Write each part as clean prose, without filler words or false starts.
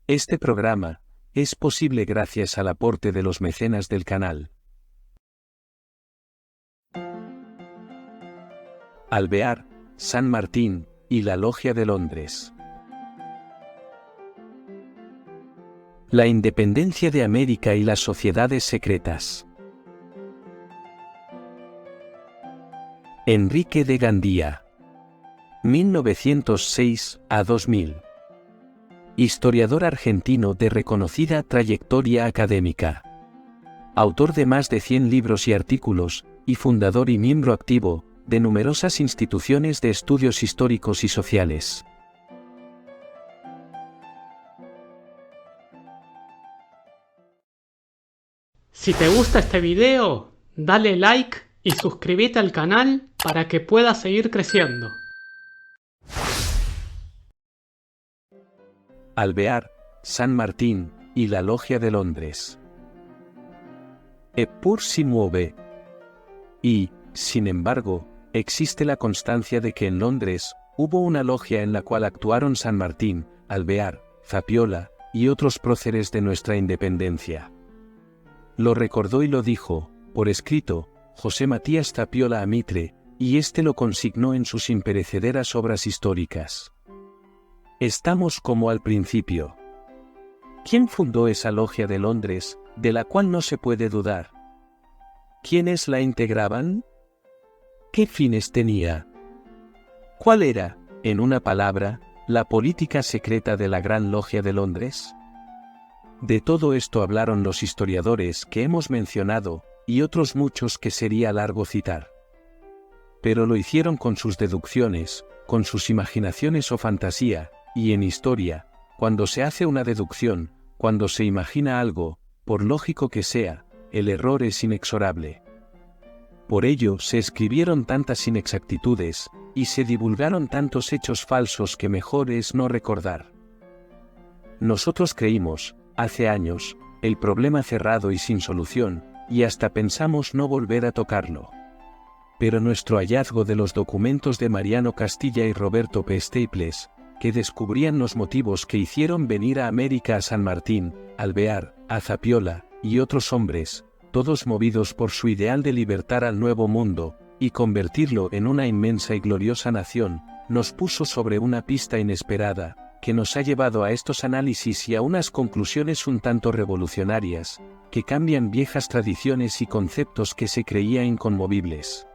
Este programa es posible gracias al aporte de los mecenas del canal. Alvear, San Martín y la Logia de Londres. La independencia de América y las sociedades secretas. Enrique de Gandía. 1906 a 2000. Historiador argentino de reconocida trayectoria académica. Autor de más de 100 libros y artículos, y fundador y miembro activo de numerosas instituciones de estudios históricos y sociales. Si te gusta este video, dale like y suscríbete al canal para que puedas seguir creciendo. Alvear, San Martín y la Logia de Londres. Eppur si muove. Y, sin embargo, existe la constancia de que en Londres hubo una logia en la cual actuaron San Martín, Alvear, Zapiola y otros próceres de nuestra independencia. Lo recordó y lo dijo, por escrito, José Matías Zapiola a Mitre, y éste lo consignó en sus imperecederas obras históricas. Estamos como al principio. ¿Quién fundó esa logia de Londres, de la cual no se puede dudar? ¿Quiénes la integraban? ¿Qué fines tenía? ¿Cuál era, en una palabra, la política secreta de la Gran Logia de Londres? De todo esto hablaron los historiadores que hemos mencionado, y otros muchos que sería largo citar. Pero lo hicieron con sus deducciones, con sus imaginaciones o fantasía, y en historia, cuando se hace una deducción, cuando se imagina algo, por lógico que sea, el error es inexorable. Por ello se escribieron tantas inexactitudes, y se divulgaron tantos hechos falsos que mejor es no recordar. Nosotros creímos, hace años, el problema cerrado y sin solución, y hasta pensamos no volver a tocarlo. Pero nuestro hallazgo de los documentos de Mariano Castilla y Roberto P. Staples, que descubrían los motivos que hicieron venir a América a San Martín, Alvear, a Zapiola, y otros hombres, todos movidos por su ideal de libertar al Nuevo Mundo, y convertirlo en una inmensa y gloriosa nación, nos puso sobre una pista inesperada, que nos ha llevado a estos análisis y a unas conclusiones un tanto revolucionarias, que cambian viejas tradiciones y conceptos que se creía inconmovibles.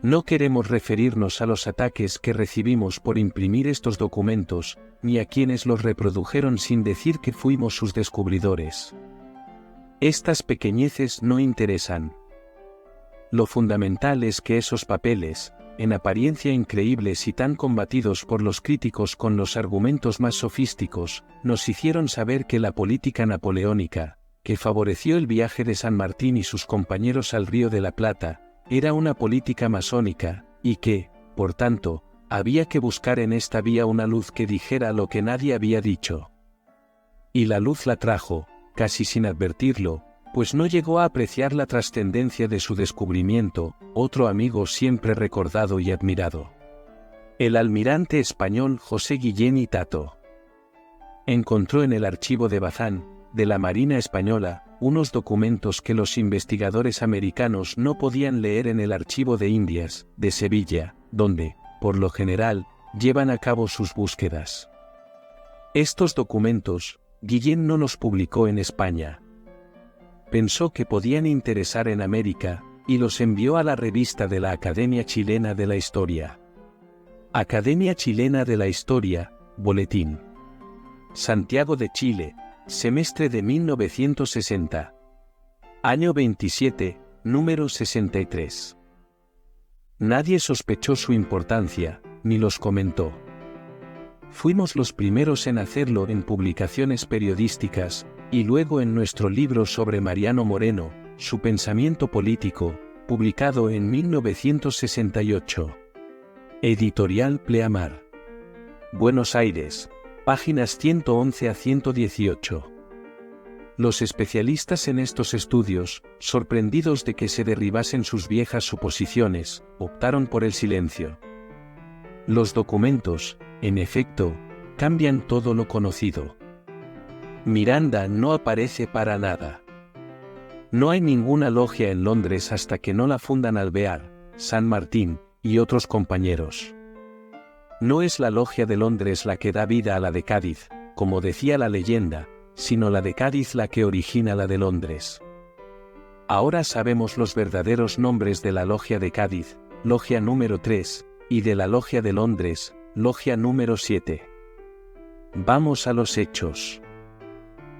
No queremos referirnos a los ataques que recibimos por imprimir estos documentos, ni a quienes los reprodujeron sin decir que fuimos sus descubridores. Estas pequeñeces no interesan. Lo fundamental es que esos papeles, en apariencia increíbles y tan combatidos por los críticos con los argumentos más sofísticos, nos hicieron saber que la política napoleónica, que favoreció el viaje de San Martín y sus compañeros al Río de la Plata, era una política masónica, y que, por tanto, había que buscar en esta vía una luz que dijera lo que nadie había dicho. Y la luz la trajo, casi sin advertirlo, pues no llegó a apreciar la trascendencia de su descubrimiento, otro amigo siempre recordado y admirado. El almirante español José Guillén y Tato. Encontró en el archivo de Bazán, de la Marina Española, unos documentos que los investigadores americanos no podían leer en el Archivo de Indias, de Sevilla, donde, por lo general, llevan a cabo sus búsquedas. Estos documentos, Guillén no los publicó en España. Pensó que podían interesar en América, y los envió a la revista de la Academia Chilena de la Historia. Academia Chilena de la Historia, Boletín. Santiago de Chile, semestre de 1960. Año 27, número 63. Nadie sospechó su importancia, ni los comentó. Fuimos los primeros en hacerlo en publicaciones periodísticas, y luego en nuestro libro sobre Mariano Moreno, su pensamiento político, publicado en 1968. Editorial Pleamar. Buenos Aires, páginas 111 a 118. Los especialistas en estos estudios, sorprendidos de que se derribasen sus viejas suposiciones, optaron por el silencio. Los documentos, en efecto, cambian todo lo conocido. Miranda no aparece para nada. No hay ninguna logia en Londres hasta que no la fundan Alvear, San Martín y otros compañeros. No es la logia de Londres la que da vida a la de Cádiz, como decía la leyenda, sino la de Cádiz la que origina la de Londres. Ahora sabemos los verdaderos nombres de la logia de Cádiz, logia número 3, y de la logia de Londres, logia número 7. Vamos a los hechos.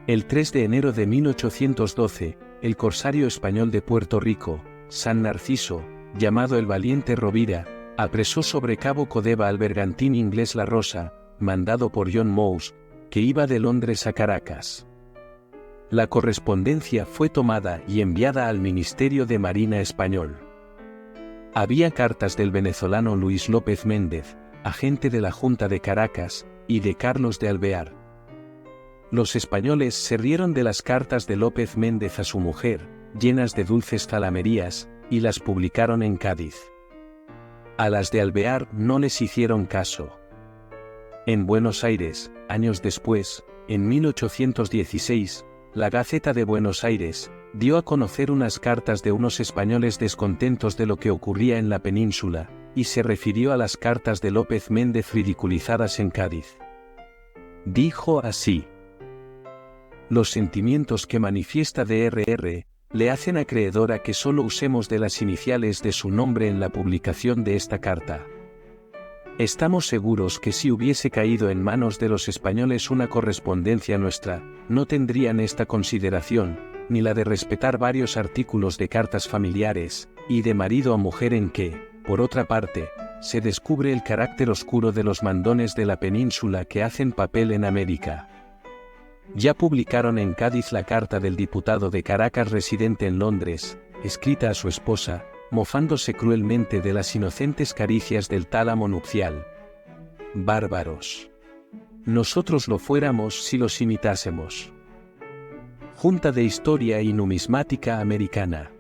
El 3 de enero de 1812, el corsario español de Puerto Rico, San Narciso, llamado el Valiente Rovira, apresó sobre Cabo Codeva al bergantín inglés La Rosa, mandado por John Mouse, que iba de Londres a Caracas. La correspondencia fue tomada y enviada al Ministerio de Marina español. Había cartas del venezolano Luis López Méndez, agente de la Junta de Caracas, y de Carlos de Alvear. Los españoles se rieron de las cartas de López Méndez a su mujer, llenas de dulces zalamerías, y las publicaron en Cádiz. A las de Alvear no les hicieron caso. En Buenos Aires, años después, en 1816, la Gaceta de Buenos Aires dio a conocer unas cartas de unos españoles descontentos de lo que ocurría en la península, y se refirió a las cartas de López Méndez ridiculizadas en Cádiz. Dijo así: los sentimientos que manifiesta Dr. le hacen acreedor a que solo usemos de las iniciales de su nombre en la publicación de esta carta. Estamos seguros que si hubiese caído en manos de los españoles una correspondencia nuestra, no tendrían esta consideración, ni la de respetar varios artículos de cartas familiares, y de marido a mujer en que, por otra parte, se descubre el carácter oscuro de los mandones de la península que hacen papel en América. Ya publicaron en Cádiz la carta del diputado de Caracas residente en Londres, escrita a su esposa, mofándose cruelmente de las inocentes caricias del tálamo nupcial. Bárbaros. Nosotros lo fuéramos si los imitásemos. Junta de Historia y Numismática Americana.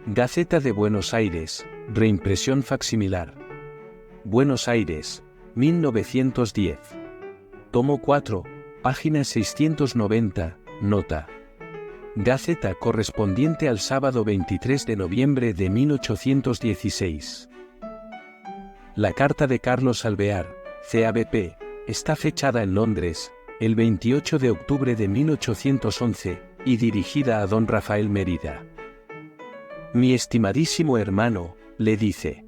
Gaceta de Buenos Aires, reimpresión facsimilar. Buenos Aires, 1910. Tomo 4, página 690, nota. Gaceta correspondiente al sábado 23 de noviembre de 1816. La carta de Carlos Alvear, CABP, está fechada en Londres, el 28 de octubre de 1811, y dirigida a don Rafael Mérida. Mi estimadísimo hermano, le dice.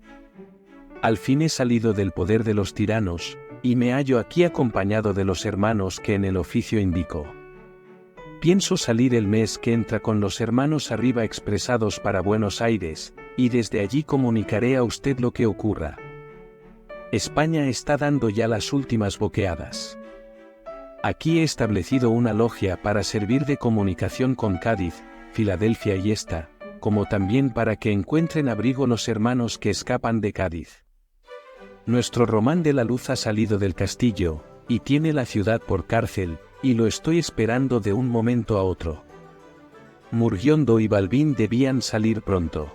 Al fin he salido del poder de los tiranos, y me hallo aquí acompañado de los hermanos que en el oficio indico. Pienso salir el mes que entra con los hermanos arriba expresados para Buenos Aires, y desde allí comunicaré a usted lo que ocurra. España está dando ya las últimas boqueadas. Aquí he establecido una logia para servir de comunicación con Cádiz, Filadelfia y esta, como también para que encuentren abrigo los hermanos que escapan de Cádiz. Nuestro Román de la Luz ha salido del castillo, y tiene la ciudad por cárcel, y lo estoy esperando de un momento a otro. Murgiondo y Balbín debían salir pronto.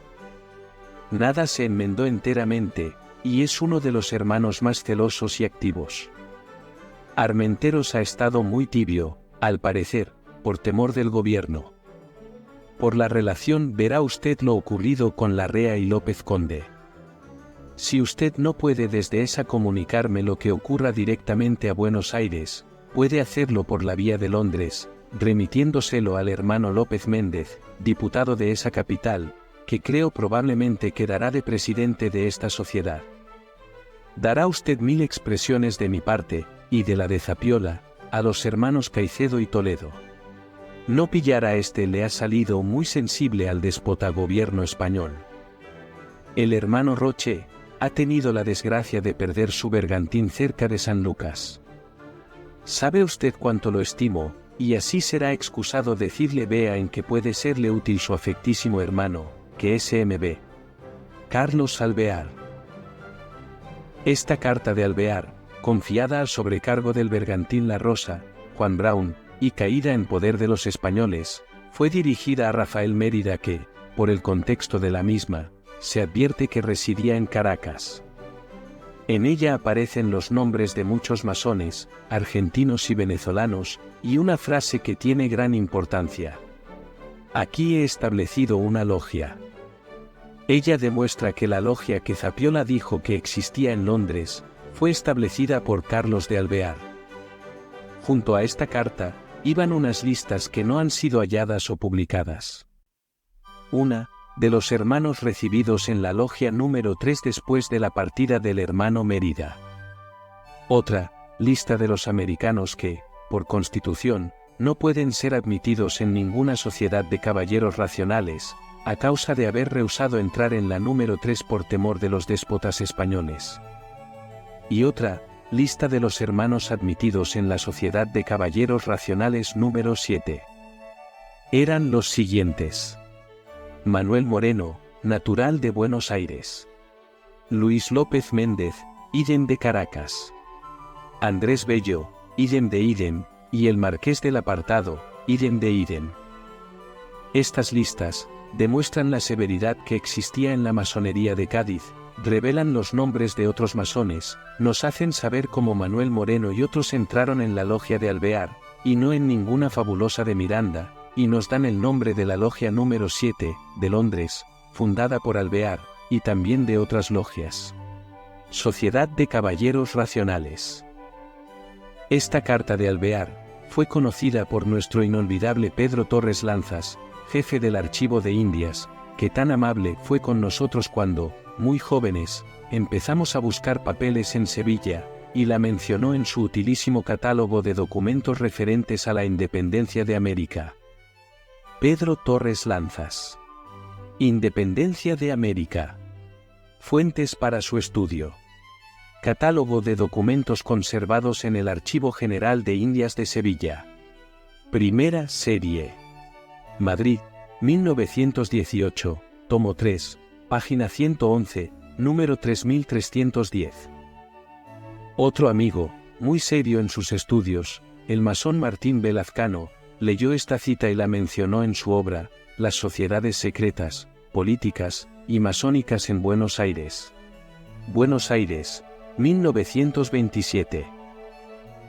Nada se enmendó enteramente, y es uno de los hermanos más celosos y activos. Armenteros ha estado muy tibio, al parecer, por temor del gobierno. Por la relación verá usted lo ocurrido con Larrea y López Conde. Si usted no puede desde esa comunicarme lo que ocurra directamente a Buenos Aires, puede hacerlo por la vía de Londres, remitiéndoselo al hermano López Méndez, diputado de esa capital, que creo probablemente quedará de presidente de esta sociedad. Dará usted 1000 expresiones de mi parte, y de la de Zapiola, a los hermanos Caicedo y Toledo. No pillar a este le ha salido muy sensible al déspota gobierno español. El hermano Roche ha tenido la desgracia de perder su bergantín cerca de San Lucas. Sabe usted cuánto lo estimo, y así será excusado decirle vea en que puede serle útil su afectísimo hermano, que es M.B. Carlos Alvear. Esta carta de Alvear, confiada al sobrecargo del bergantín La Rosa, Juan Brown, y caída en poder de los españoles, fue dirigida a Rafael Mérida que, por el contexto de la misma, se advierte que residía en Caracas. En ella aparecen los nombres de muchos masones, argentinos y venezolanos, y una frase que tiene gran importancia. Aquí he establecido una logia. Ella demuestra que la logia que Zapiola dijo que existía en Londres, fue establecida por Carlos de Alvear. Junto a esta carta, iban unas listas que no han sido halladas o publicadas. Una, de los hermanos recibidos en la logia número 3 después de la partida del hermano Mérida. Otra, lista de los americanos que, por constitución, no pueden ser admitidos en ninguna sociedad de caballeros racionales, a causa de haber rehusado entrar en la número 3 por temor de los déspotas españoles. Y otra, lista de los hermanos admitidos en la Sociedad de Caballeros Racionales número 7. Eran los siguientes: Manuel Moreno, natural de Buenos Aires. Luis López Méndez, ídem de Caracas. Andrés Bello, ídem de ídem, y el Marqués del Apartado, ídem de ídem. Estas listas demuestran la severidad que existía en la masonería de Cádiz, revelan los nombres de otros masones, nos hacen saber cómo Manuel Moreno y otros entraron en la logia de Alvear, y no en ninguna fabulosa de Miranda, y nos dan el nombre de la logia número 7, de Londres, fundada por Alvear, y también de otras logias. Sociedad de Caballeros Racionales. Esta carta de Alvear fue conocida por nuestro inolvidable Pedro Torres Lanzas, jefe del Archivo de Indias, que tan amable fue con nosotros cuando, muy jóvenes, empezamos a buscar papeles en Sevilla, y la mencionó en su utilísimo catálogo de documentos referentes a la independencia de América. Pedro Torres Lanzas. Independencia de América. Fuentes para su estudio. Catálogo de documentos conservados en el Archivo General de Indias de Sevilla. Primera serie. Madrid, 1918, tomo 3, página 111, número 3310. Otro amigo, muy serio en sus estudios, el masón Martín Velazcano, leyó esta cita y la mencionó en su obra, Las sociedades secretas, políticas y masónicas en Buenos Aires. Buenos Aires, 1927.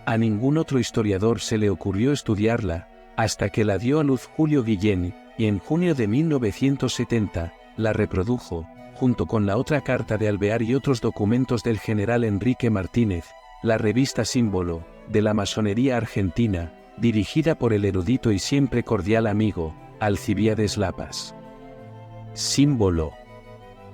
A ningún otro historiador se le ocurrió estudiarla, hasta que la dio a luz Julio Guillén, y en junio de 1970, la reprodujo, junto con la otra carta de Alvear y otros documentos del general Enrique Martínez, la revista Símbolo, de la masonería argentina, dirigida por el erudito y siempre cordial amigo, Alcibíades Lapas. Símbolo.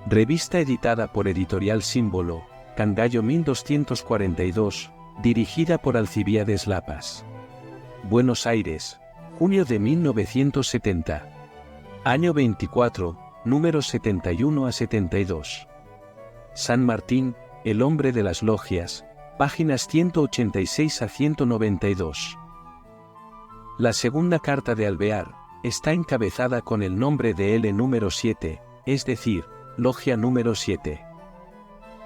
Revista editada por Editorial Símbolo, Cangallo 1242, dirigida por Alcibíades Lapas. Buenos Aires, junio de 1970. Año 24, números 71 a 72. San Martín, el hombre de las logias, páginas 186 a 192. La segunda carta de Alvear está encabezada con el nombre de L número 7, es decir, logia número 7.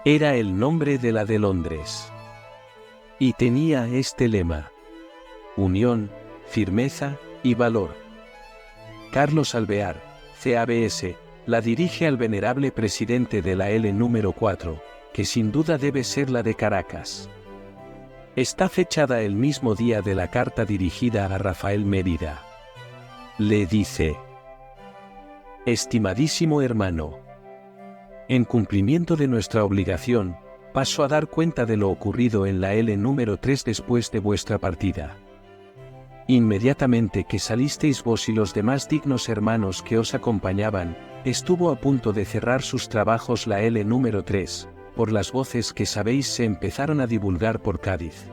Era el nombre de la de Londres. Y tenía este lema: unión, firmeza y valor. Carlos Alvear, CABS, la dirige al venerable presidente de la L número 4, que sin duda debe ser la de Caracas. Está fechada el mismo día de la carta dirigida a Rafael Mérida. Le dice: Estimadísimo hermano, en cumplimiento de nuestra obligación, paso a dar cuenta de lo ocurrido en la L número 3 después de vuestra partida. Inmediatamente que salisteis vos y los demás dignos hermanos que os acompañaban, estuvo a punto de cerrar sus trabajos la L número 3, por las voces que sabéis se empezaron a divulgar por Cádiz.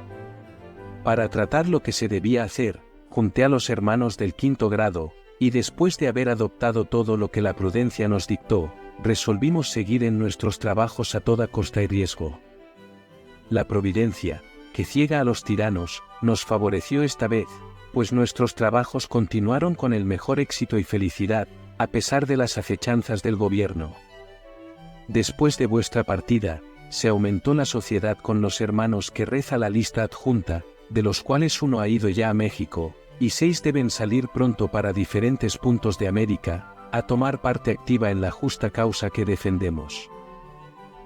Para tratar lo que se debía hacer, junté a los hermanos del 5º grado, y después de haber adoptado todo lo que la prudencia nos dictó, resolvimos seguir en nuestros trabajos a toda costa y riesgo. La providencia, que ciega a los tiranos, nos favoreció esta vez, pues nuestros trabajos continuaron con el mejor éxito y felicidad, a pesar de las acechanzas del gobierno. Después de vuestra partida, se aumentó la sociedad con los hermanos que reza la lista adjunta, de los cuales uno ha ido ya a México, y 6 deben salir pronto para diferentes puntos de América, a tomar parte activa en la justa causa que defendemos.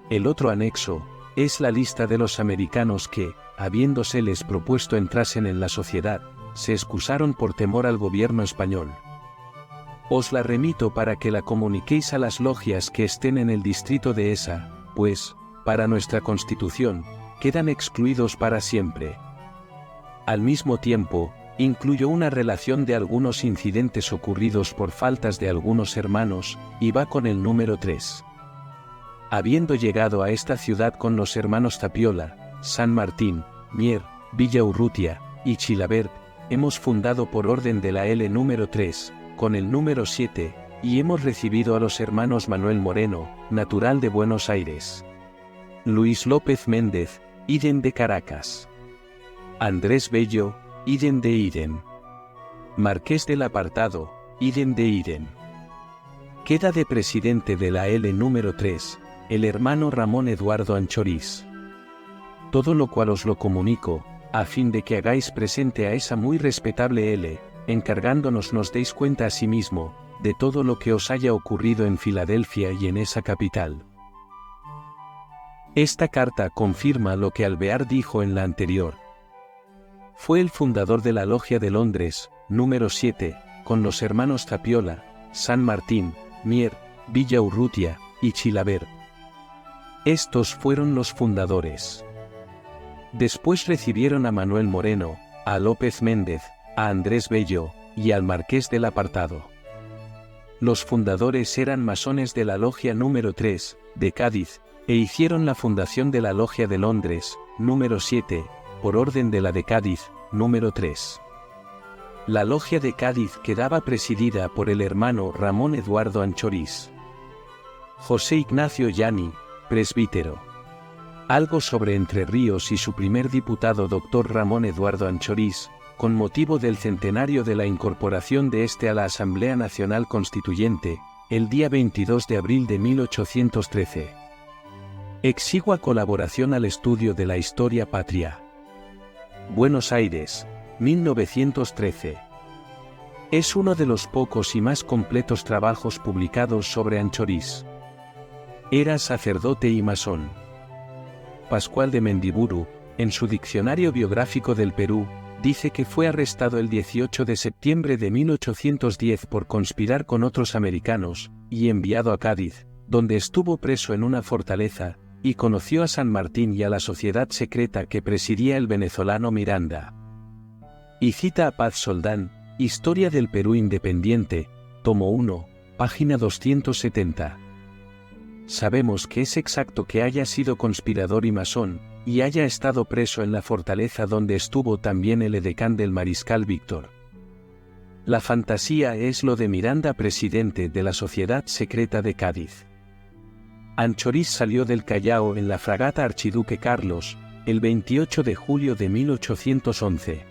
El otro anexo Es la lista de los americanos que, habiéndoseles propuesto entrasen en la sociedad, se excusaron por temor al gobierno español. Os la remito para que la comuniquéis a las logias que estén en el distrito de esa, pues, para nuestra Constitución, quedan excluidos para siempre. Al mismo tiempo, incluyó una relación de algunos incidentes ocurridos por faltas de algunos hermanos, y va con el número 3. Habiendo llegado a esta ciudad con los hermanos Tapiola, San Martín, Mier, Villa Urrutia, y Chilabert, hemos fundado por orden de la L número 3, con el número 7, y hemos recibido a los hermanos Manuel Moreno, natural de Buenos Aires. Luis López Méndez, ídem de Caracas. Andrés Bello, ídem de Idem. Marqués del Apartado, ídem de Idem. Queda de presidente de la L número 3, el hermano Ramón Eduardo Anchorís. Todo lo cual os lo comunico, a fin de que hagáis presente a esa muy respetable L, encargándonos nos deis cuenta a sí mismo, de todo lo que os haya ocurrido en Filadelfia y en esa capital. Esta carta confirma lo que Alvear dijo en la anterior. Fue el fundador de la Logia de Londres, número 7, con los hermanos Tapiola, San Martín, Mier, Villa Urrutia, y Chilabert. Estos fueron los fundadores. Después recibieron a Manuel Moreno, a López Méndez, a Andrés Bello, y al Marqués del Apartado. Los fundadores eran masones de la Logia número 3, de Cádiz, e hicieron la fundación de la Logia de Londres, número 7, por orden de la de Cádiz, número 3. La Logia de Cádiz quedaba presidida por el hermano Ramón Eduardo Anchorís. José Ignacio Llani, presbítero. Algo sobre Entre Ríos y su primer diputado Dr. Ramón Eduardo Anchorís, con motivo del centenario de la incorporación de este a la Asamblea Nacional Constituyente, el día 22 de abril de 1813. Exigua colaboración al estudio de la historia patria. Buenos Aires, 1913. Es uno de los pocos y más completos trabajos publicados sobre Anchorís. Era sacerdote y masón. Pascual de Mendiburu, en su Diccionario Biográfico del Perú, dice que fue arrestado el 18 de septiembre de 1810 por conspirar con otros americanos, y enviado a Cádiz, donde estuvo preso en una fortaleza, y conoció a San Martín y a la sociedad secreta que presidía el venezolano Miranda. Y cita a Paz Soldán, Historia del Perú Independiente, tomo 1, página 270. Sabemos que es exacto que haya sido conspirador y masón, y haya estado preso en la fortaleza donde estuvo también el edecán del mariscal Víctor. La fantasía es lo de Miranda, presidente de la Sociedad Secreta de Cádiz. Anchorís salió del Callao en la fragata Archiduque Carlos, el 28 de julio de 1811.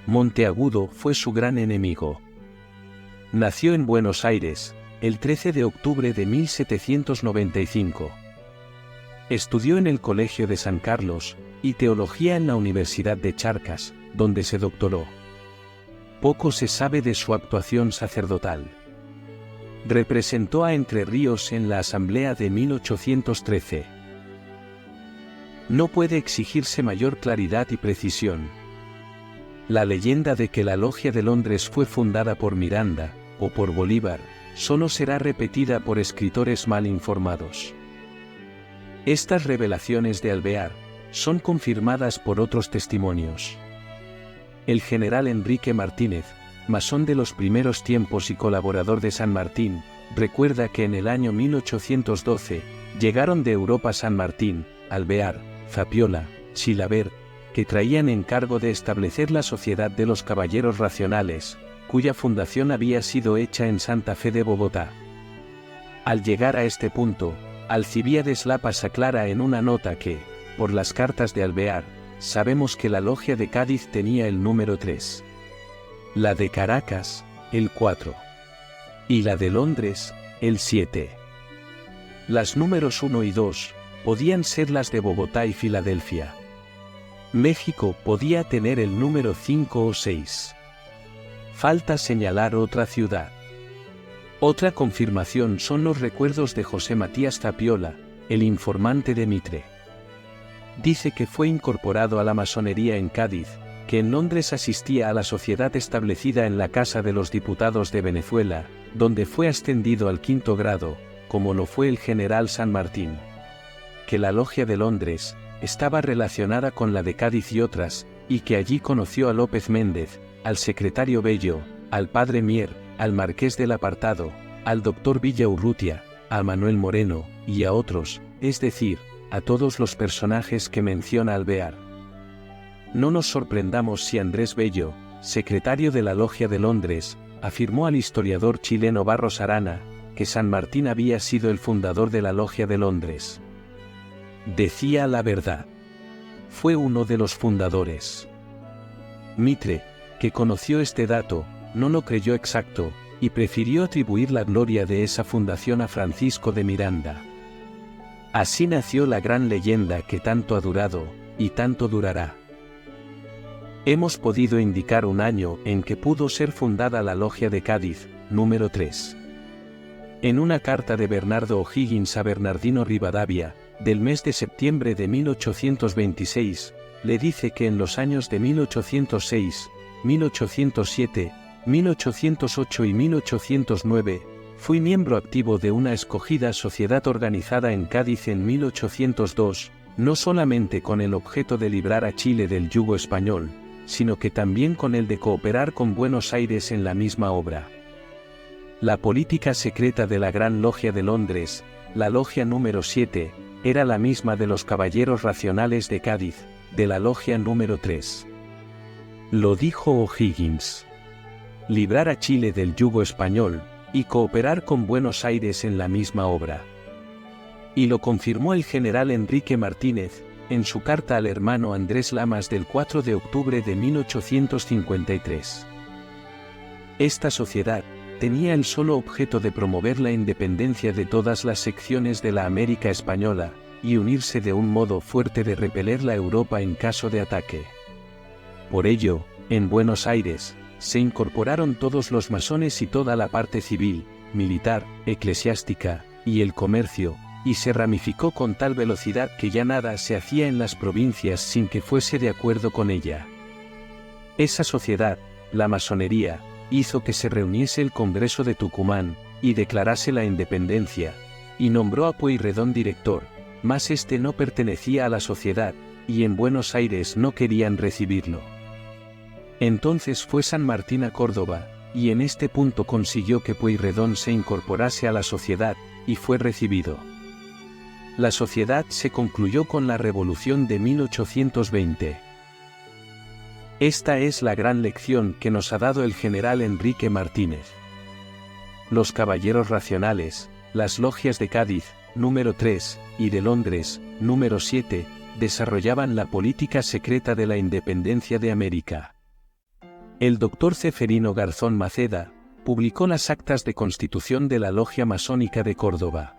Monteagudo fue su gran enemigo. Nació en Buenos Aires, el 13 de octubre de 1795. Estudió en el Colegio de San Carlos, y teología en la Universidad de Charcas, donde se doctoró. Poco se sabe de su actuación sacerdotal. Representó a Entre Ríos en la Asamblea de 1813. No puede exigirse mayor claridad y precisión. La leyenda de que la Logia de Londres fue fundada por Miranda, o por Bolívar, solo será repetida por escritores mal informados. Estas revelaciones de Alvear son confirmadas por otros testimonios. El general Enrique Martínez, masón de los primeros tiempos y colaborador de San Martín, recuerda que en el año 1812, llegaron de Europa San Martín, Alvear, Zapiola, Chilabert, que traían encargo de establecer la Sociedad de los Caballeros Racionales, cuya fundación había sido hecha en Santa Fe de Bogotá. Al llegar a este punto, Alcibíades Lapas aclara en una nota que, por las cartas de Alvear, sabemos que la Logia de Cádiz tenía el número 3. La de Caracas, el 4. Y la de Londres, el 7. Las números 1 y 2, podían ser las de Bogotá y Filadelfia. México podía tener el número 5 o 6. Falta señalar otra ciudad. Otra confirmación son los recuerdos de José Matías Tapiola, el informante de Mitre. dice que fue incorporado a la masonería en Cádiz, que en Londres asistía a la sociedad establecida en la Casa de los Diputados de Venezuela, donde fue ascendido al 5º grado, como lo fue el general San Martín. Que la logia de Londres estaba relacionada con la de Cádiz y otras, y que allí conoció a López Méndez, al secretario Bello, al padre Mier, al marqués del Apartado, al doctor Villaurrutia, a Manuel Moreno, y a otros, es decir, a todos los personajes que menciona Alvear. No nos sorprendamos si Andrés Bello, secretario de la Logia de Londres, afirmó al historiador chileno Barros Arana, que San Martín había sido el fundador de la Logia de Londres. Decía la verdad. Fue uno de los fundadores. Mitre, que conoció este dato, no lo creyó exacto, y prefirió atribuir la gloria de esa fundación a Francisco de Miranda. Así nació la gran leyenda que tanto ha durado, y tanto durará. Hemos podido indicar un año en que pudo ser fundada la Logia de Cádiz, número 3. En una carta de Bernardo O'Higgins a Bernardino Rivadavia, del mes de septiembre de 1826, le dice que en los años de 1806, 1807, 1808 y 1809, fui miembro activo de una escogida sociedad organizada en Cádiz en 1802, no solamente con el objeto de librar a Chile del yugo español, sino que también con el de cooperar con Buenos Aires en la misma obra. La política secreta de la Gran Logia de Londres, la Logia número 7, era la misma de los Caballeros Racionales de Cádiz, de la Logia número 3. Lo dijo O'Higgins. Librar a Chile del yugo español, y cooperar con Buenos Aires en la misma obra. Y lo confirmó el general Enrique Martínez, en su carta al hermano Andrés Lamas del 4 de octubre de 1853. Esta sociedad tenía el solo objeto de promover la independencia de todas las secciones de la América española, y unirse de un modo fuerte de repeler la Europa en caso de ataque. Por ello, en Buenos Aires, se incorporaron todos los masones y toda la parte civil, militar, eclesiástica, y el comercio, y se ramificó con tal velocidad que ya nada se hacía en las provincias sin que fuese de acuerdo con ella. Esa sociedad, la masonería, hizo que se reuniese el Congreso de Tucumán, y declarase la independencia, y nombró a Pueyrredón director, mas este no pertenecía a la sociedad, y en Buenos Aires no querían recibirlo. Entonces fue San Martín a Córdoba, y en este punto consiguió que Pueyrredón se incorporase a la sociedad, y fue recibido. La sociedad se concluyó con la Revolución de 1820. Esta es la gran lección que nos ha dado el general Enrique Martínez. Los Caballeros Racionales, las Logias de Cádiz, número 3, y de Londres, número 7, desarrollaban la política secreta de la independencia de América. El doctor Ceferino Garzón Maceda publicó las actas de constitución de la Logia Masónica de Córdoba.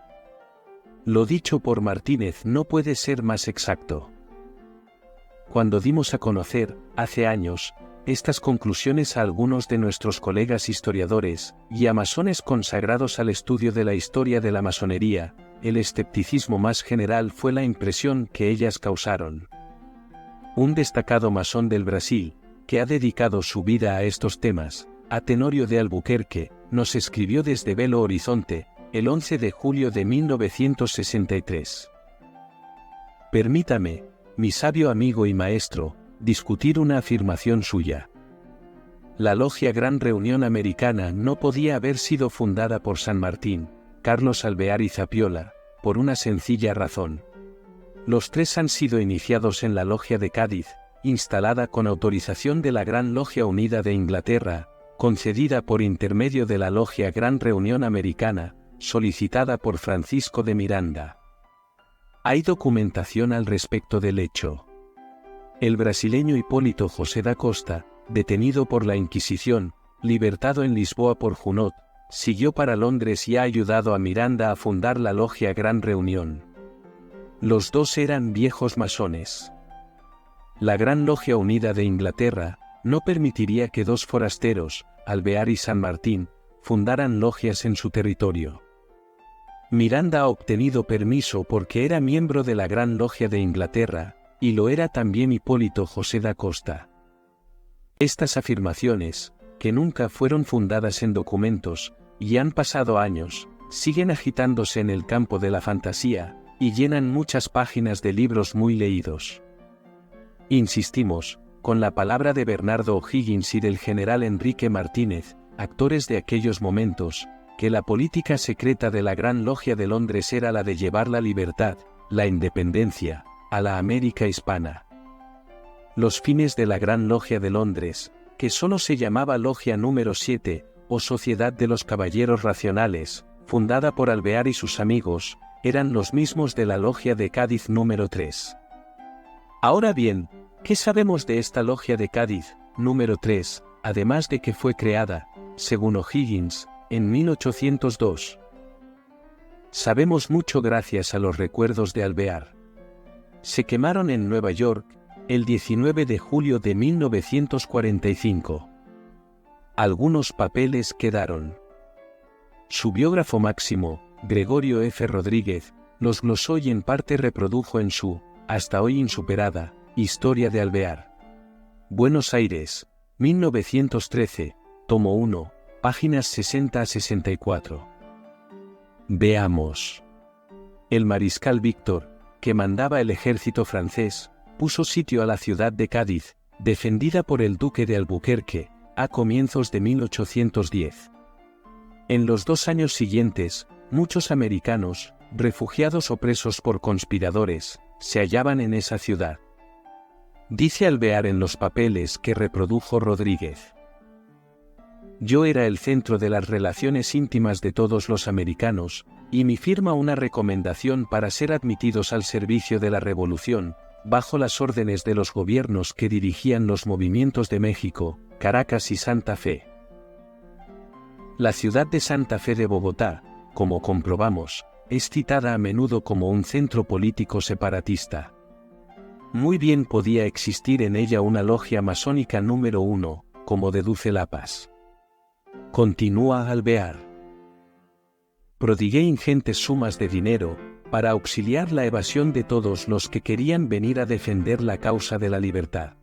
Lo dicho por Martínez no puede ser más exacto. Cuando dimos a conocer, hace años, estas conclusiones a algunos de nuestros colegas historiadores, y a masones consagrados al estudio de la historia de la masonería, el escepticismo más general fue la impresión que ellas causaron. Un destacado masón del Brasil, que ha dedicado su vida a estos temas, Tenorio de Albuquerque, nos escribió desde Belo Horizonte, el 11 de julio de 1963. Permítame, mi sabio amigo y maestro, discutir una afirmación suya. La Logia Gran Reunión Americana no podía haber sido fundada por San Martín, Carlos Alvear y Zapiola, por una sencilla razón. Los tres han sido iniciados en la Logia de Cádiz, instalada con autorización de la Gran Logia Unida de Inglaterra, concedida por intermedio de la Logia Gran Reunión Americana, solicitada por Francisco de Miranda. Hay documentación al respecto del hecho. El brasileño Hipólito José da Costa, detenido por la Inquisición, libertado en Lisboa por Junot, siguió para Londres y ha ayudado a Miranda a fundar la Logia Gran Reunión. Los dos eran viejos masones. La Gran Logia Unida de Inglaterra no permitiría que dos forasteros, Alvear y San Martín, fundaran logias en su territorio. Miranda ha obtenido permiso porque era miembro de la Gran Logia de Inglaterra, y lo era también Hipólito José da Costa. Estas afirmaciones, que nunca fueron fundadas en documentos, y han pasado años, siguen agitándose en el campo de la fantasía, y llenan muchas páginas de libros muy leídos. Insistimos, con la palabra de Bernardo O'Higgins y del general Enrique Martínez, actores de aquellos momentos, que la política secreta de la Gran Logia de Londres era la de llevar la libertad, la independencia, a la América hispana. Los fines de la Gran Logia de Londres, que solo se llamaba Logia número 7, o Sociedad de los Caballeros Racionales, fundada por Alvear y sus amigos, eran los mismos de la Logia de Cádiz número 3. Ahora bien, ¿qué sabemos de esta Logia de Cádiz, número 3, además de que fue creada, según O'Higgins, en 1802? Sabemos mucho gracias a los recuerdos de Alvear. Se quemaron en Nueva York, el 19 de julio de 1945. Algunos papeles quedaron. Su biógrafo máximo, Gregorio F. Rodríguez, los glosó y en parte reprodujo en su, hasta hoy insuperada, Historia de Alvear. Buenos Aires, 1913, tomo 1, páginas 60 a 64. Veamos. El mariscal Víctor, que mandaba el ejército francés, puso sitio a la ciudad de Cádiz, defendida por el duque de Albuquerque, a comienzos de 1810. En los 2 años siguientes, muchos americanos, refugiados o presos por conspiradores, se hallaban en esa ciudad. Dice Alvear en los papeles que reprodujo Rodríguez: yo era el centro de las relaciones íntimas de todos los americanos, y mi firma una recomendación para ser admitidos al servicio de la Revolución, bajo las órdenes de los gobiernos que dirigían los movimientos de México, Caracas y Santa Fe. La ciudad de Santa Fe de Bogotá, como comprobamos, es citada a menudo como un centro político separatista. Muy bien podía existir en ella una logia masónica número 1, como deduce Lapas. Continúa Alvear. Prodigué ingentes sumas de dinero, para auxiliar la evasión de todos los que querían venir a defender la causa de la libertad.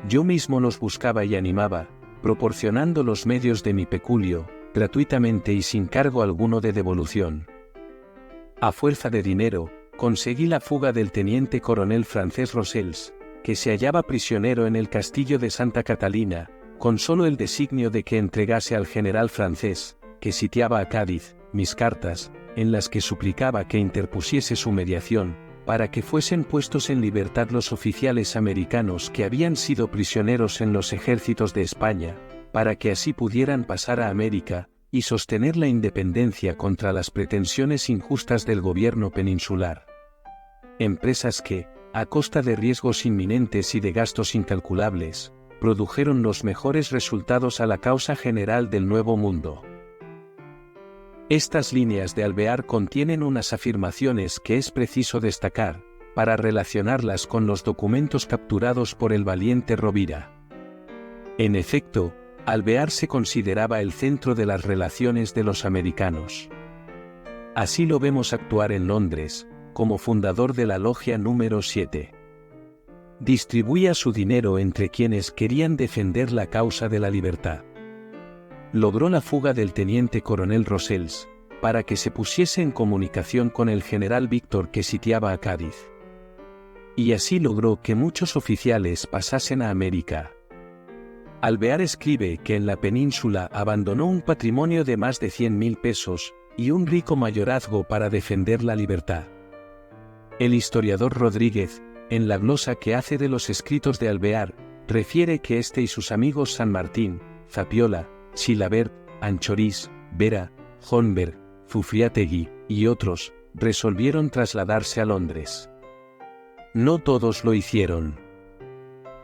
Yo mismo los buscaba y animaba, proporcionando los medios de mi peculio, gratuitamente y sin cargo alguno de devolución. A fuerza de dinero, conseguí la fuga del teniente coronel francés Rosels, que se hallaba prisionero en el castillo de Santa Catalina, con solo el designio de que entregase al general francés, que sitiaba a Cádiz, mis cartas, en las que suplicaba que interpusiese su mediación, para que fuesen puestos en libertad los oficiales americanos que habían sido prisioneros en los ejércitos de España, para que así pudieran pasar a América, y sostener la independencia contra las pretensiones injustas del gobierno peninsular. Empresas que, a costa de riesgos inminentes y de gastos incalculables, produjeron los mejores resultados a la causa general del Nuevo Mundo. Estas líneas de Alvear contienen unas afirmaciones que es preciso destacar, para relacionarlas con los documentos capturados por el valiente Rovira. En efecto, Alvear se consideraba el centro de las relaciones de los americanos. Así lo vemos actuar en Londres, como fundador de la Logia número 7. Distribuía su dinero entre quienes querían defender la causa de la libertad. Logró la fuga del teniente coronel Rosels, para que se pusiese en comunicación con el general Víctor que sitiaba a Cádiz. Y así logró que muchos oficiales pasasen a América. Alvear escribe que en la península abandonó un patrimonio de más de 100.000 pesos, y un rico mayorazgo para defender la libertad. El historiador Rodríguez, en la glosa que hace de los escritos de Alvear, refiere que este y sus amigos San Martín, Zapiola, Chilabert, Anchorís, Vera, Honberg, Zufiátegui, y otros, resolvieron trasladarse a Londres. No todos lo hicieron.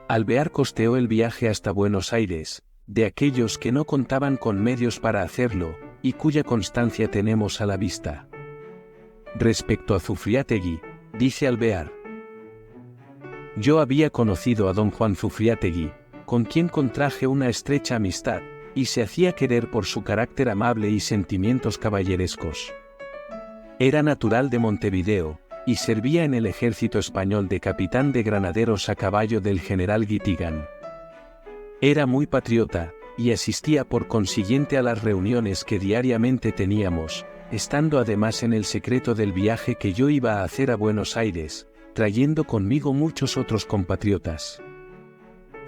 Alvear costeó el viaje hasta Buenos Aires, de aquellos que no contaban con medios para hacerlo, y cuya constancia tenemos a la vista. Respecto a Zufiátegui, dice Alvear: yo había conocido a don Juan Zufiátegui, con quien contraje una estrecha amistad, y se hacía querer por su carácter amable y sentimientos caballerescos. Era natural de Montevideo, y servía en el ejército español de capitán de granaderos a caballo del general Guitigán. Era muy patriota, y asistía por consiguiente a las reuniones que diariamente teníamos, estando además en el secreto del viaje que yo iba a hacer a Buenos Aires, trayendo conmigo muchos otros compatriotas.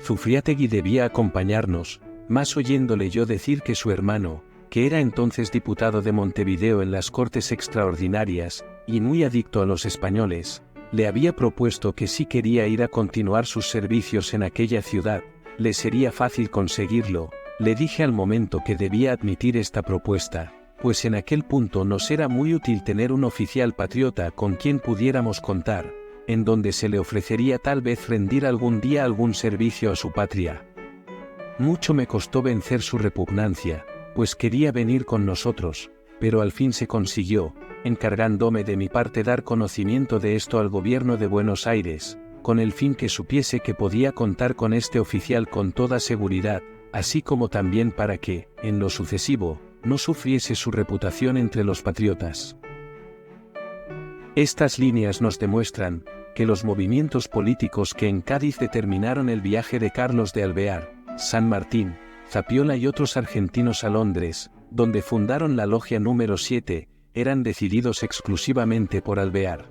Zufiátegui debía acompañarnos, más oyéndole yo decir que su hermano, que era entonces diputado de Montevideo en las Cortes Extraordinarias, y muy adicto a los españoles, le había propuesto que si quería ir a continuar sus servicios en aquella ciudad, le sería fácil conseguirlo. Le dije al momento que debía admitir esta propuesta, pues en aquel punto nos era muy útil tener un oficial patriota con quien pudiéramos contar, en donde se le ofrecería tal vez rendir algún día algún servicio a su patria. Mucho me costó vencer su repugnancia, pues quería venir con nosotros, pero al fin se consiguió, encargándome de mi parte dar conocimiento de esto al gobierno de Buenos Aires, con el fin que supiese que podía contar con este oficial con toda seguridad, así como también para que, en lo sucesivo, no sufriese su reputación entre los patriotas. Estas líneas nos demuestran que los movimientos políticos que en Cádiz determinaron el viaje de Carlos de Alvear, San Martín, Zapiola y otros argentinos a Londres, donde fundaron la logia número 7, eran decididos exclusivamente por Alvear.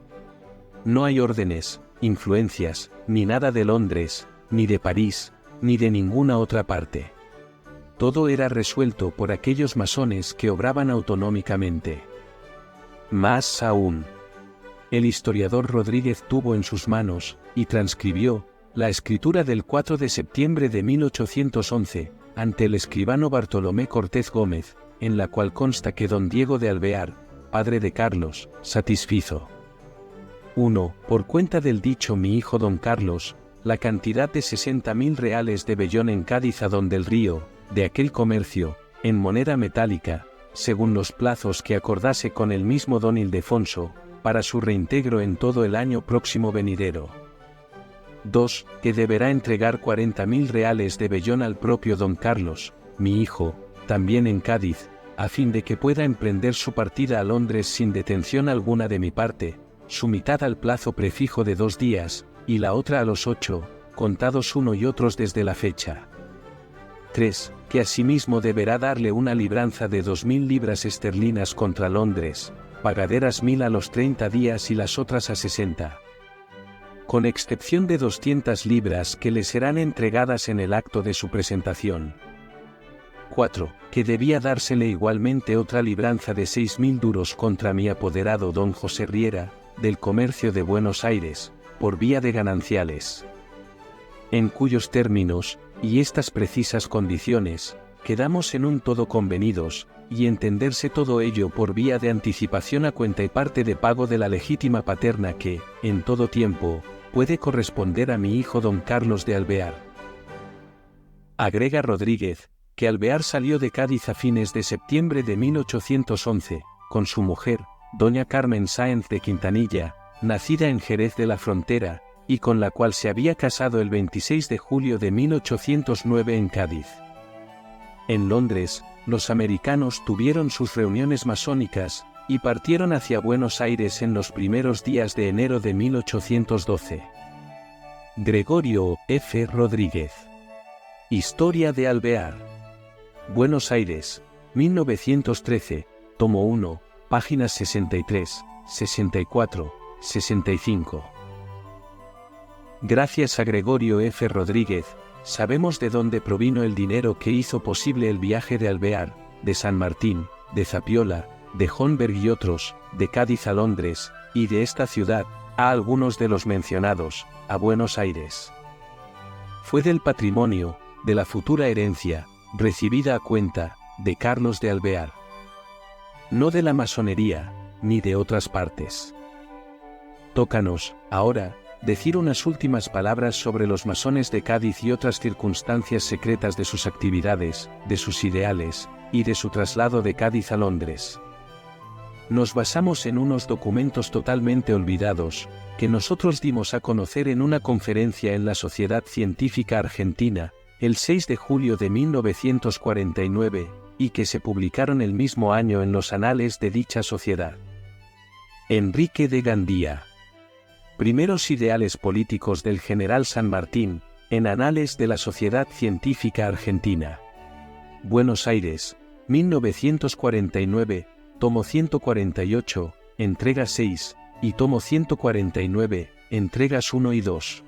No hay órdenes, influencias, ni nada de Londres, ni de París, ni de ninguna otra parte. Todo era resuelto por aquellos masones que obraban autonómicamente. Más aún, el historiador Rodríguez tuvo en sus manos, y transcribió, la escritura del 4 de septiembre de 1811, ante el escribano Bartolomé Cortés Gómez, en la cual consta que don Diego de Alvear, padre de Carlos, satisfizo 1. Por cuenta del dicho mi hijo don Carlos, la cantidad de 60.000 reales de vellón en Cádiz a don del Río, de aquel comercio, en moneda metálica, según los plazos que acordase con el mismo don Ildefonso, para su reintegro en todo el año próximo venidero. 2. Que deberá entregar 40.000 reales de vellón al propio don Carlos, mi hijo, también en Cádiz, a fin de que pueda emprender su partida a Londres sin detención alguna de mi parte, su mitad al plazo prefijo de 2 días, y la otra a los 8, contados uno y otros desde la fecha. 3. Que asimismo deberá darle una libranza de 2.000 libras esterlinas contra Londres, pagaderas 1.000 a los 30 días y las otras a 60. Con excepción de 200 libras que le serán entregadas en el acto de su presentación. 4. Que debía dársele igualmente otra libranza de 6.000 duros contra mi apoderado don José Riera, del comercio de Buenos Aires, por vía de gananciales. En cuyos términos, y estas precisas condiciones, quedamos en un todo convenidos, y entenderse todo ello por vía de anticipación a cuenta y parte de pago de la legítima paterna que, en todo tiempo, puede corresponder a mi hijo don Carlos de Alvear. Agrega Rodríguez, que Alvear salió de Cádiz a fines de septiembre de 1811, con su mujer, doña Carmen Sáenz de Quintanilla, nacida en Jerez de la Frontera, y con la cual se había casado el 26 de julio de 1809 en Cádiz. En Londres, los americanos tuvieron sus reuniones masónicas, y partieron hacia Buenos Aires en los primeros días de enero de 1812. Gregorio F. Rodríguez. Historia de Alvear. Buenos Aires, 1913, tomo 1, páginas 63, 64, 65. Gracias a Gregorio F. Rodríguez, sabemos de dónde provino el dinero que hizo posible el viaje de Alvear, de San Martín, de Zapiola, de Homberg y otros, de Cádiz a Londres, y de esta ciudad, a algunos de los mencionados, a Buenos Aires. Fue del patrimonio, de la futura herencia, recibida a cuenta, de Carlos de Alvear. No de la masonería, ni de otras partes. Tócanos, ahora, decir unas últimas palabras sobre los masones de Cádiz y otras circunstancias secretas de sus actividades, de sus ideales, y de su traslado de Cádiz a Londres. Nos basamos en unos documentos totalmente olvidados, que nosotros dimos a conocer en una conferencia en la Sociedad Científica Argentina, el 6 de julio de 1949, y que se publicaron el mismo año en los anales de dicha sociedad. Enrique de Gandía. Primeros ideales políticos del general San Martín, en Anales de la Sociedad Científica Argentina. Buenos Aires, 1949, tomo 148, entrega 6, y tomo 149, entregas 1 y 2.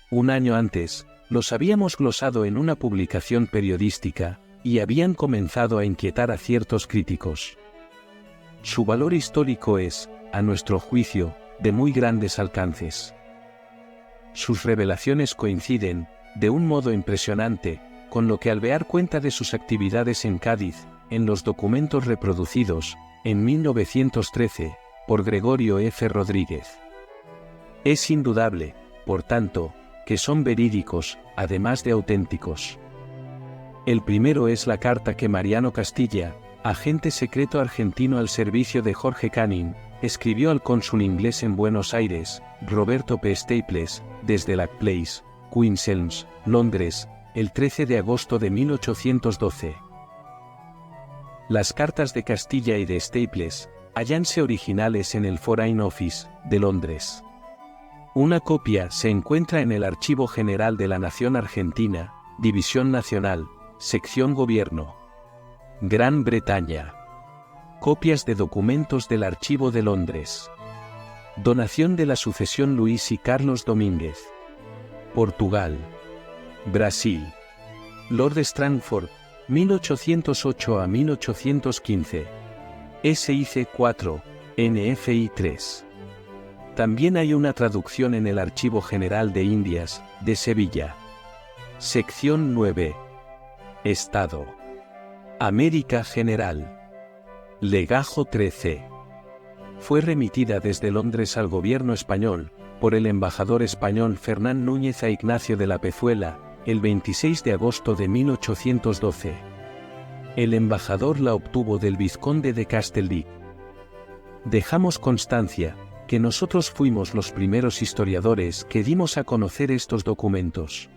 Un año antes, los habíamos glosado en una publicación periodística, y habían comenzado a inquietar a ciertos críticos. Su valor histórico es, a nuestro juicio, de muy grandes alcances. Sus revelaciones coinciden, de un modo impresionante, con lo que Alvear cuenta de sus actividades en Cádiz, en los documentos reproducidos, en 1913, por Gregorio F. Rodríguez. Es indudable, por tanto, que son verídicos, además de auténticos. El primero es la carta que Mariano Castilla, agente secreto argentino al servicio de Jorge Canning, escribió al cónsul inglés en Buenos Aires, Roberto P. Staples, desde Lack Place, Queen's Elms, Londres, el 13 de agosto de 1812. Las cartas de Castilla y de Staples, hállanse originales en el Foreign Office, de Londres. Una copia se encuentra en el Archivo General de la Nación Argentina, División Nacional, Sección Gobierno. Gran Bretaña. Copias de documentos del Archivo de Londres. Donación de la sucesión Luis y Carlos Domínguez. Portugal. Brasil. Lord Strangford, 1808 a 1815. SIC 4, NFI 3. También hay una traducción en el Archivo General de Indias, de Sevilla. Sección 9. Estado. América General. Legajo 13. Fue remitida desde Londres al gobierno español, por el embajador español Fernán Núñez a Ignacio de la Pezuela, el 26 de agosto de 1812. El embajador la obtuvo del vizconde de Castellví. Dejamos constancia, que nosotros fuimos los primeros historiadores que dimos a conocer estos documentos.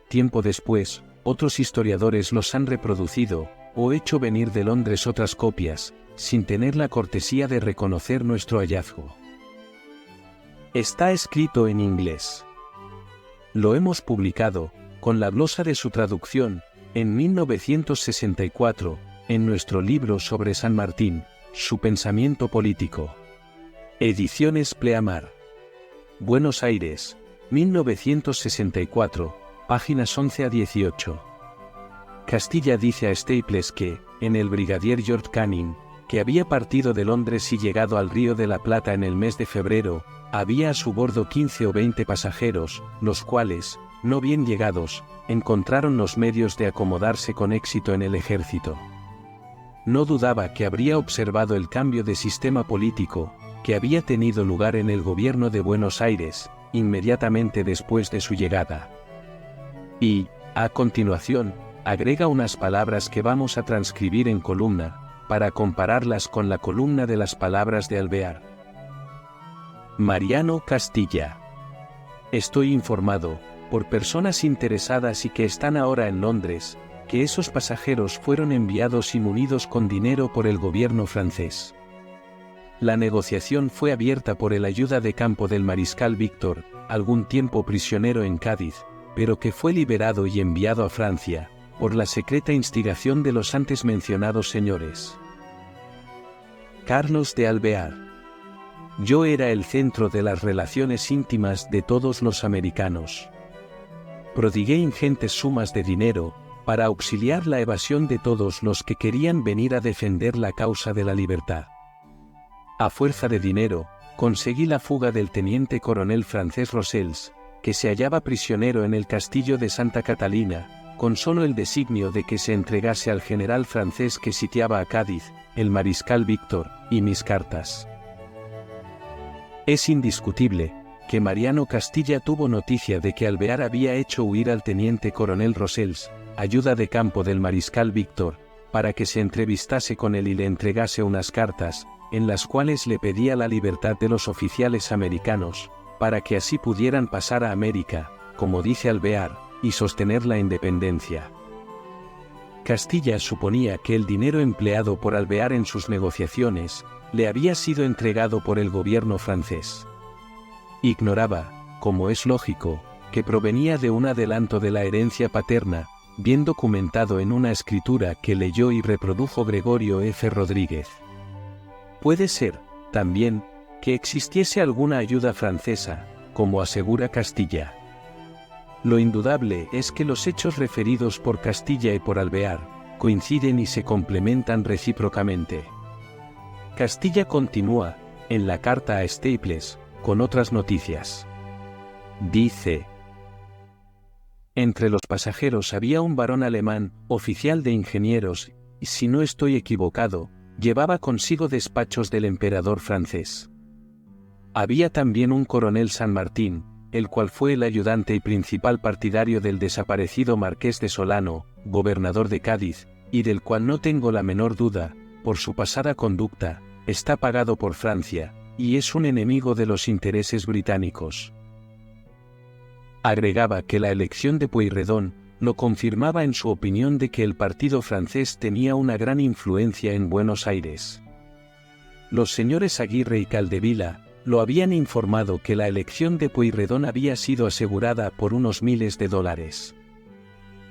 Tiempo después, otros historiadores los han reproducido, o hecho venir de Londres otras copias, sin tener la cortesía de reconocer nuestro hallazgo. Está escrito en inglés. Lo hemos publicado, con la glosa de su traducción, en 1964, en nuestro libro sobre San Martín, su pensamiento político. Ediciones Pleamar. Buenos Aires, 1964, páginas 11 a 18. Castilla dice a Staples que, en el brigadier George Canning, que había partido de Londres y llegado al Río de la Plata en el mes de febrero, había a su bordo 15 o 20 pasajeros, los cuales, no bien llegados, encontraron los medios de acomodarse con éxito en el ejército. No dudaba que habría observado el cambio de sistema político, que había tenido lugar en el gobierno de Buenos Aires, inmediatamente después de su llegada. Y, a continuación, agrega unas palabras que vamos a transcribir en columna, para compararlas con la columna de las palabras de Alvear. Mariano Castilla. Estoy informado, por personas interesadas y que están ahora en Londres, que esos pasajeros fueron enviados y munidos con dinero por el gobierno francés. La negociación fue abierta por el ayuda de campo del mariscal Víctor, algún tiempo prisionero en Cádiz, pero que fue liberado y enviado a Francia, por la secreta instigación de los antes mencionados señores. Carlos de Alvear. Yo era el centro de las relaciones íntimas de todos los americanos. Prodigué ingentes sumas de dinero, para auxiliar la evasión de todos los que querían venir a defender la causa de la libertad. A fuerza de dinero, conseguí la fuga del teniente coronel francés Rosels, que se hallaba prisionero en el castillo de Santa Catalina, con solo el designio de que se entregase al general francés que sitiaba a Cádiz, el mariscal Víctor, y mis cartas. Es indiscutible, que Mariano Castilla tuvo noticia de que Alvear había hecho huir al teniente coronel Rosels, ayuda de campo del mariscal Víctor, para que se entrevistase con él y le entregase unas cartas, en las cuales le pedía la libertad de los oficiales americanos, para que así pudieran pasar a América, como dice Alvear, y sostener la independencia. Castilla suponía que el dinero empleado por Alvear en sus negociaciones, le había sido entregado por el gobierno francés. Ignoraba, como es lógico, que provenía de un adelanto de la herencia paterna, bien documentado en una escritura que leyó y reprodujo Gregorio F. Rodríguez. Puede ser, también, que existiese alguna ayuda francesa, como asegura Castilla. Lo indudable es que los hechos referidos por Castilla y por Alvear coinciden y se complementan recíprocamente. Castilla continúa, en la carta a Staples, con otras noticias. Dice: entre los pasajeros había un varón alemán, oficial de ingenieros, y si no estoy equivocado, llevaba consigo despachos del emperador francés. Había también un coronel San Martín, el cual fue el ayudante y principal partidario del desaparecido Marqués de Solano, gobernador de Cádiz, y del cual no tengo la menor duda, por su pasada conducta, está pagado por Francia, y es un enemigo de los intereses británicos. Agregaba que la elección de Pueyrredón lo confirmaba en su opinión de que el partido francés tenía una gran influencia en Buenos Aires. Los señores Aguirre y Caldevila lo habían informado que la elección de Pueyrredón había sido asegurada por unos miles de dólares.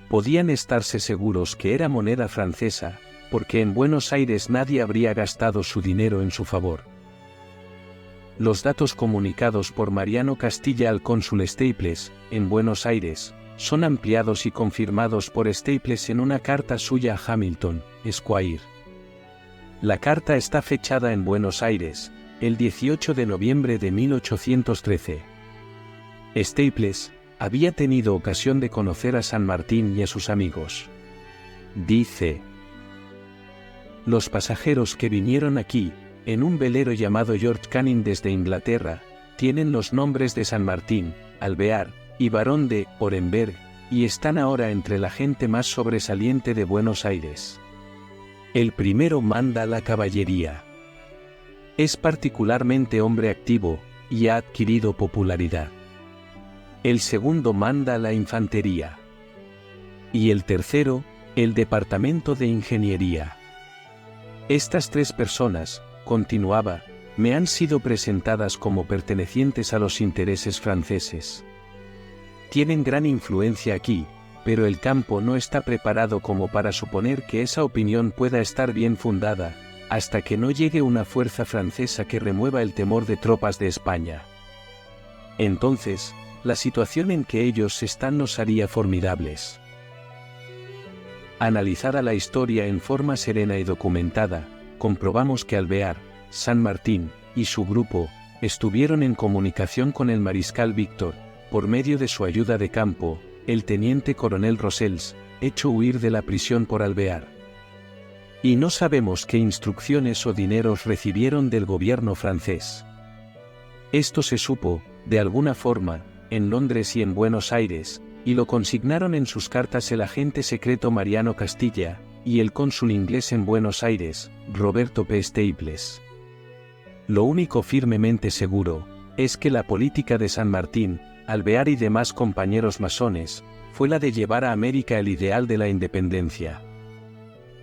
Podían estarse seguros que era moneda francesa, porque en Buenos Aires nadie habría gastado su dinero en su favor. Los datos comunicados por Mariano Castilla al cónsul Staples, en Buenos Aires, son ampliados y confirmados por Staples en una carta suya a Hamilton, Esquire. La carta está fechada en Buenos Aires, el 18 de noviembre de 1813. Staples había tenido ocasión de conocer a San Martín y a sus amigos. Dice: los pasajeros que vinieron aquí, en un velero llamado George Canning desde Inglaterra, tienen los nombres de San Martín, Alvear, y barón de Orenberg, y están ahora entre la gente más sobresaliente de Buenos Aires. El primero manda la caballería. Es particularmente hombre activo, y ha adquirido popularidad. El segundo manda la infantería. Y el tercero, el departamento de ingeniería. Estas tres personas, continuaba, me han sido presentadas como pertenecientes a los intereses franceses. Tienen gran influencia aquí, pero el campo no está preparado como para suponer que esa opinión pueda estar bien fundada, hasta que no llegue una fuerza francesa que remueva el temor de tropas de España. Entonces, la situación en que ellos están nos haría formidables. Analizada la historia en forma serena y documentada, comprobamos que Alvear, San Martín, y su grupo, estuvieron en comunicación con el mariscal Víctor, por medio de su ayuda de campo, el teniente coronel Rosels, hecho huir de la prisión por Alvear. Y no sabemos qué instrucciones o dineros recibieron del gobierno francés. Esto se supo, de alguna forma, en Londres y en Buenos Aires, y lo consignaron en sus cartas el agente secreto Mariano Castilla, y el cónsul inglés en Buenos Aires, Roberto P. Staples. Lo único firmemente seguro, es que la política de San Martín, Alvear y demás compañeros masones, fue la de llevar a América el ideal de la independencia.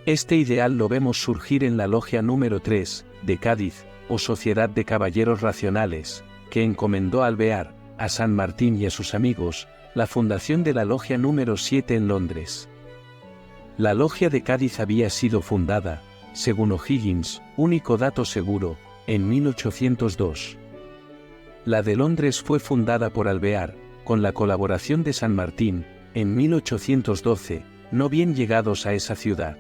Este ideal lo vemos surgir en la logia número 3, de Cádiz, o Sociedad de Caballeros Racionales, que encomendó a Alvear, a San Martín y a sus amigos, la fundación de la logia número 7 en Londres. La logia de Cádiz había sido fundada, según O'Higgins, único dato seguro, en 1802. La de Londres fue fundada por Alvear, con la colaboración de San Martín, en 1812, no bien llegados a esa ciudad.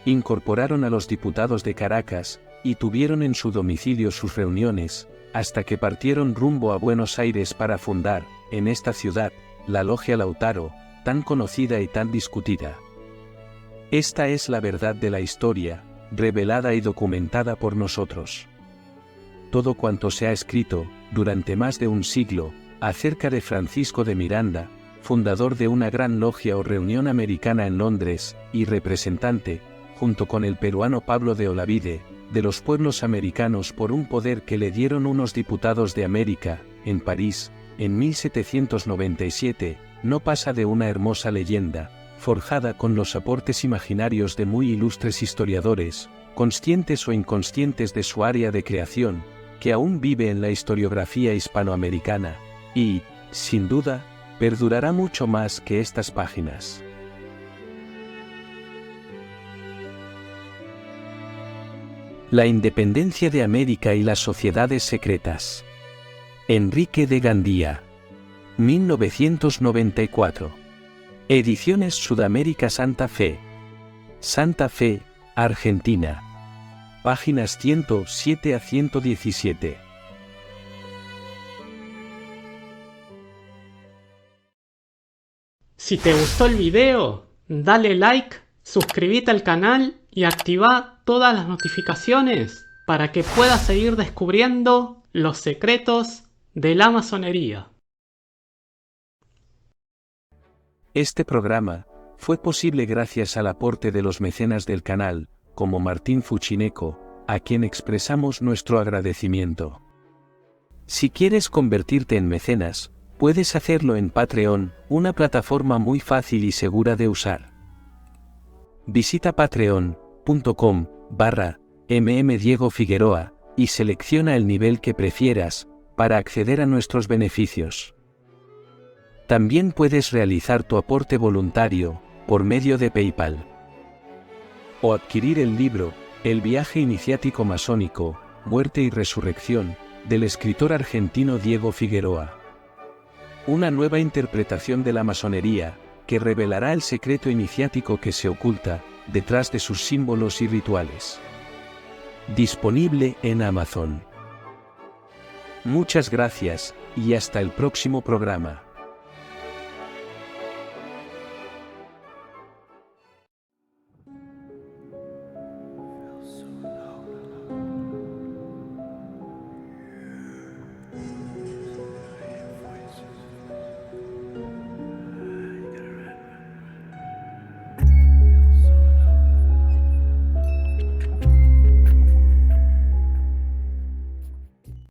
Incorporaron a los diputados de Caracas, y tuvieron en su domicilio sus reuniones, hasta que partieron rumbo a Buenos Aires para fundar, en esta ciudad, la Logia Lautaro, tan conocida y tan discutida. Esta es la verdad de la historia, revelada y documentada por nosotros. Todo cuanto se ha escrito, durante más de un siglo, acerca de Francisco de Miranda, fundador de una gran logia o reunión americana en Londres, y representante, junto con el peruano Pablo de Olavide, de los pueblos americanos por un poder que le dieron unos diputados de América, en París, en 1797, no pasa de una hermosa leyenda, forjada con los aportes imaginarios de muy ilustres historiadores, conscientes o inconscientes de su área de creación, que aún vive en la historiografía hispanoamericana, y, sin duda, perdurará mucho más que estas páginas. La independencia de América y las sociedades secretas. Enrique de Gandía. 1994. Ediciones Sudamérica Santa Fe. Santa Fe, Argentina. Páginas 107 a 117. Si te gustó el video, dale like, suscríbete al canal y activa todas las notificaciones para que puedas seguir descubriendo los secretos de la masonería. Este programa fue posible gracias al aporte de los mecenas del canal, como Martín Fuchineco, a quien expresamos nuestro agradecimiento. Si quieres convertirte en mecenas, puedes hacerlo en Patreon, una plataforma muy fácil y segura de usar. Visita patreon.com/mmdiegofigueroa y selecciona el nivel que prefieras para acceder a nuestros beneficios. También puedes realizar tu aporte voluntario por medio de PayPal. O adquirir el libro El viaje iniciático masónico, muerte y resurrección, del escritor argentino Diego Figueroa. Una nueva interpretación de la masonería, que revelará el secreto iniciático que se oculta detrás de sus símbolos y rituales. Disponible en Amazon. Muchas gracias, y hasta el próximo programa.